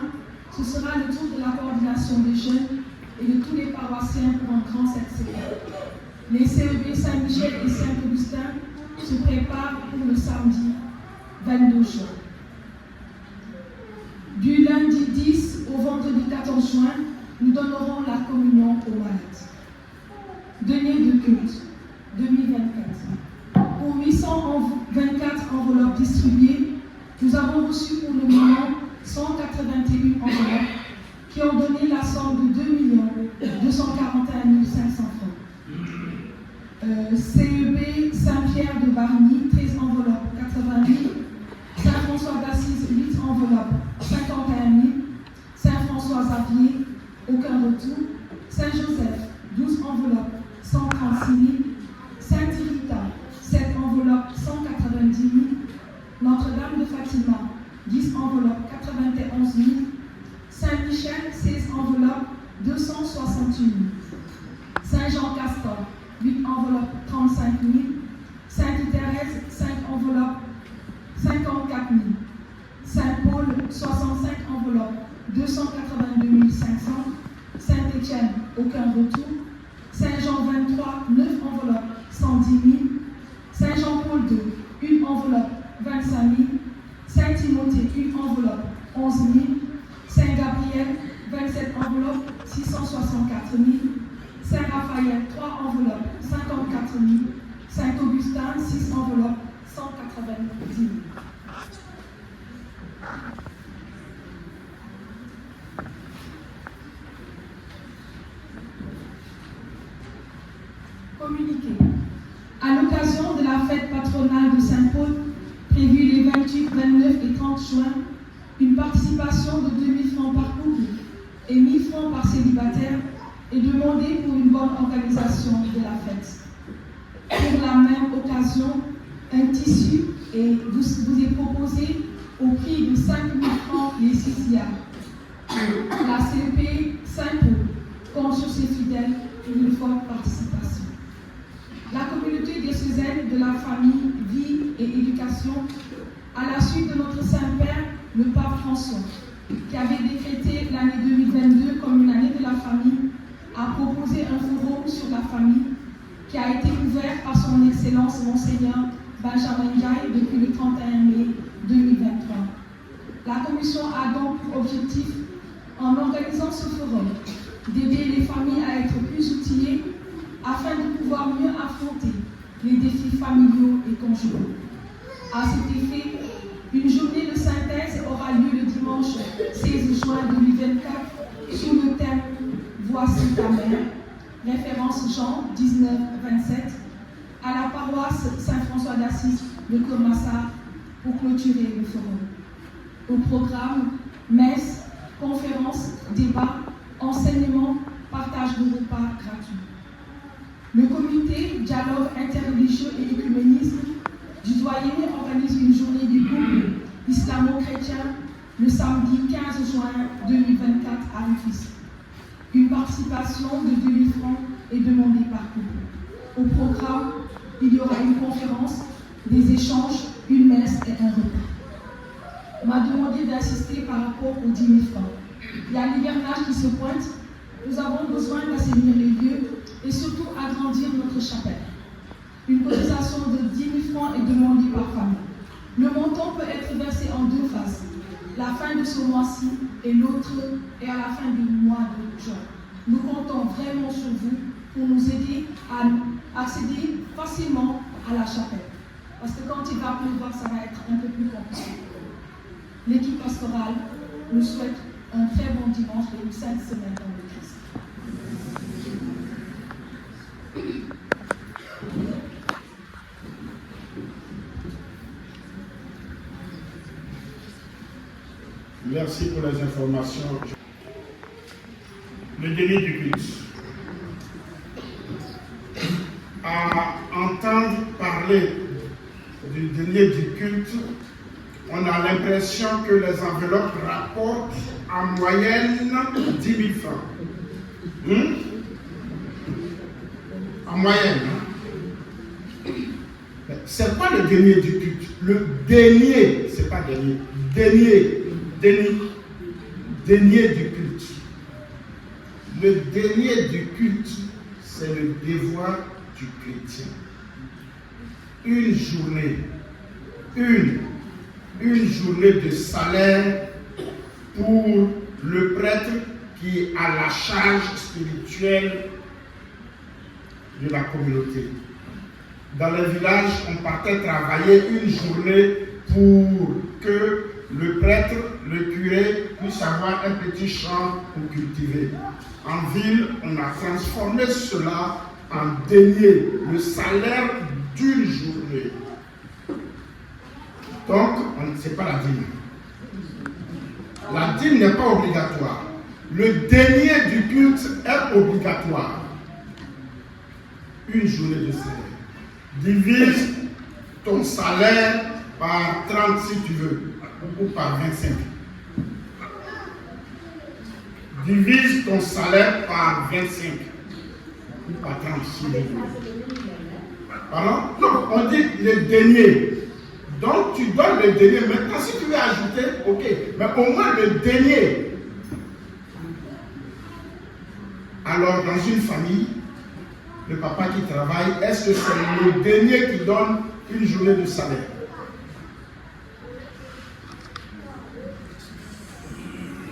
ce sera le tour de la coordination des jeunes et de tous les paroissiens pour un grand CCE. Les CEB Saint-Michel et Saint-Augustin se préparent pour le samedi 22 juin. Du lundi 10 au vendredi 14 juin, nous donnerons la communion aux malades. Denier de culte 2024. Pour 824 enveloppes distribuées, nous avons reçu pour le moment 181 enveloppes qui ont donné la somme de 2 241 500 francs. CEB Saint-Pierre de Bargny, 13 enveloppes 80 000. Saint-François d'Assise, 8 enveloppes 51 000. Saint-François-Xavier, aucun retour. Saint-Joseph, 12 enveloppes 136 000. Saint-Irita, 7 enveloppes 190 000. Notre-Dame de Fatima, 10 enveloppes 91 000. Saint-Michel, 16 enveloppes 268 000. Saint-Jean-Castor, 8 enveloppes 35 000. Sainte-Thérèse, 5 enveloppes 54 000. Saint-Paul, 65 enveloppes 282 500. Saint-Étienne, aucun retour. Saint-Jean 23, 9 enveloppes 110 000. Saint-Jean-Paul II, 1 enveloppe 25 000. Saint-Timothée, 1 enveloppe 11 000. Saint-Gabriel, 27 enveloppes 664 000. Saint-Raphaël, 3 enveloppes 54 000. Saint-Augustin, 6 enveloppes 190 000. Communiqué. À l'occasion de la fête patronale de Saint-Paul, prévue les 28, 29 et 30 juin, une participation de 2 000 francs par couple et 1 000 francs par célibataire est demandée pour une bonne organisation de la fête. Pour la même occasion, un tissu vous est proposé au prix de 5 000 francs les 6 liards. La CEP Saint-Paul compte sur ses fidèles pour une forte participation. La communauté diocésaine de la famille, vie et éducation, à la suite de notre Saint-Père, le pape François, qui avait décrété l'année 2022 comme une année de la famille, a proposé un forum sur la famille qui a été ouvert par son Excellence Monseigneur Benjamin Ndiaye depuis le 31 mai 2023. La Commission a donc pour objectif, en organisant ce forum, d'aider les familles à être plus outillées afin de pouvoir mieux affronter les défis familiaux et conjugaux. À cet effet, une journée de synthèse aura lieu le dimanche 16 juin 2024 sous le thème « Voici ta mère », référence Jean 19-27, à la paroisse Saint-François d'Assise de Comassa pour clôturer le forum. Au programme, messe, conférences, débats, enseignements, partage de repas gratuits. Le comité Dialogue interreligieux et écuménisme du doyenné organise une journée du couple islamo-chrétien le samedi 15 juin 2024 à Rufisque. Une participation de 2 000 francs est demandée par couple. Au programme, il y aura une conférence, des échanges, une messe et un repas. On m'a demandé d'insister par rapport aux 10 000 francs. Il y a l'hivernage qui se pointe. Nous avons besoin d'assainir les lieux et surtout agrandir notre chapelle. Une cotisation de 10 000 francs est demandée par famille. Le montant peut être versé en 2 phases. La fin de ce mois-ci et l'autre est à la fin du mois de juin. Nous comptons vraiment sur vous pour nous aider à accéder facilement à la chapelle. Parce que quand il va pleuvoir, ça va être un peu plus compliqué. L'équipe pastorale nous souhaite un très bon dimanche et une sainte semaine dans le Christ. Merci pour les informations. Le délai du culte. À entendre parler du délai du culte, on a l'impression que les enveloppes rapportent en moyenne 10 000 francs. En moyenne. c'est pas le denier du culte. Le denier, c'est pas denier. Denier du culte. Le denier du culte, c'est le devoir du chrétien. Une journée de salaire pour le prêtre qui a la charge spirituelle de la communauté. Dans les villages, on partait travailler une journée pour que le prêtre, le curé, puisse avoir un petit champ pour cultiver. En ville, on a transformé cela en denier, le salaire d'une journée. Donc, ce n'est pas la dîme. La dîme n'est pas obligatoire. Le denier du culte est obligatoire. Une journée de salaire. Divise ton salaire par 30 si tu veux, ou par 25. Divise ton salaire par 25, ou par 30 si tu veux. Pardon? Non, on dit le denier. Donc tu donnes le denier. Maintenant, si tu veux ajouter, ok. Mais au moins le denier. Alors, dans une famille, le papa qui travaille, est-ce que c'est le denier qui donne une journée de salaire?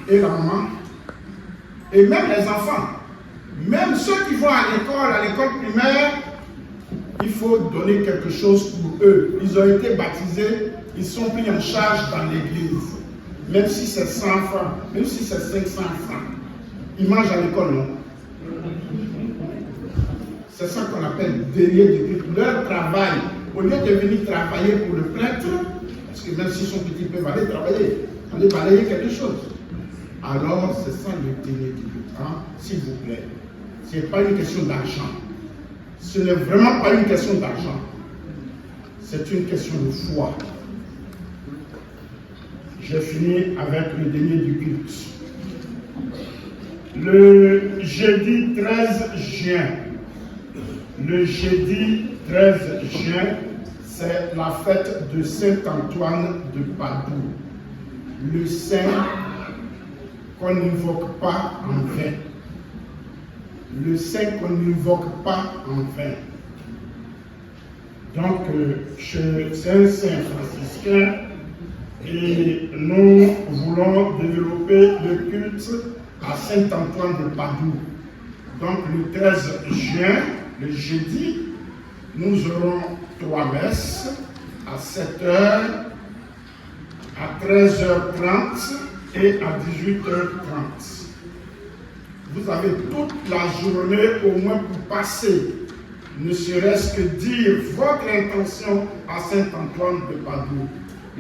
Et la maman? Et même les enfants, même ceux qui vont à l'école primaire, il faut donner quelque chose pour eux. Ils ont été baptisés, ils sont pris en charge dans l'église. Même si c'est 100 francs, même si c'est 500 francs. Ils mangent à l'école, non? C'est ça qu'on appelle denier du culte. Leur travail, au lieu de venir travailler pour le prêtre, parce que même s'ils sont petits, ils peuvent aller travailler, aller balayer quelque chose. Alors, c'est ça le denier du culte. Hein? S'il vous plaît. Ce n'est pas une question d'argent. Ce n'est vraiment pas une question d'argent. C'est une question de foi. J'ai fini avec le denier du culte. Le jeudi 13 juin, c'est la fête de Saint-Antoine de Padoue. Le saint qu'on n'invoque pas en vain. Le saint qu'on n'invoque pas en vain. Donc, c'est un saint franciscain et nous voulons développer le culte à Saint-Antoine de Padoue. Donc, le 13 juin, le jeudi, nous aurons 3 messes à 7h, à 13h30 et à 18h30. Vous avez toute la journée au moins pour passer, ne serait-ce que dire votre intention à Saint-Antoine de Padoue,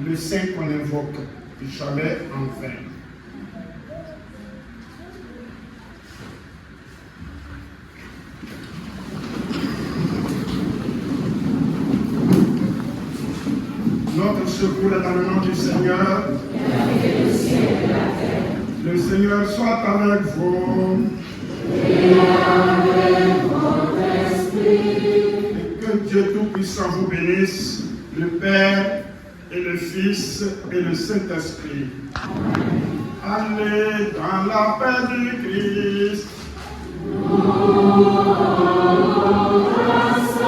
le saint qu'on invoque jamais en vain. Notre secours est dans le nom du Seigneur. Le Seigneur soit avec vous. Et avec votre esprit. Et que Dieu Tout-Puissant vous bénisse, le Père et le Fils et le Saint-Esprit. Allez dans la paix du Christ. Grâce à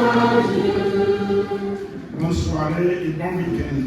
Dieu. Bonne soirée et bon week-end.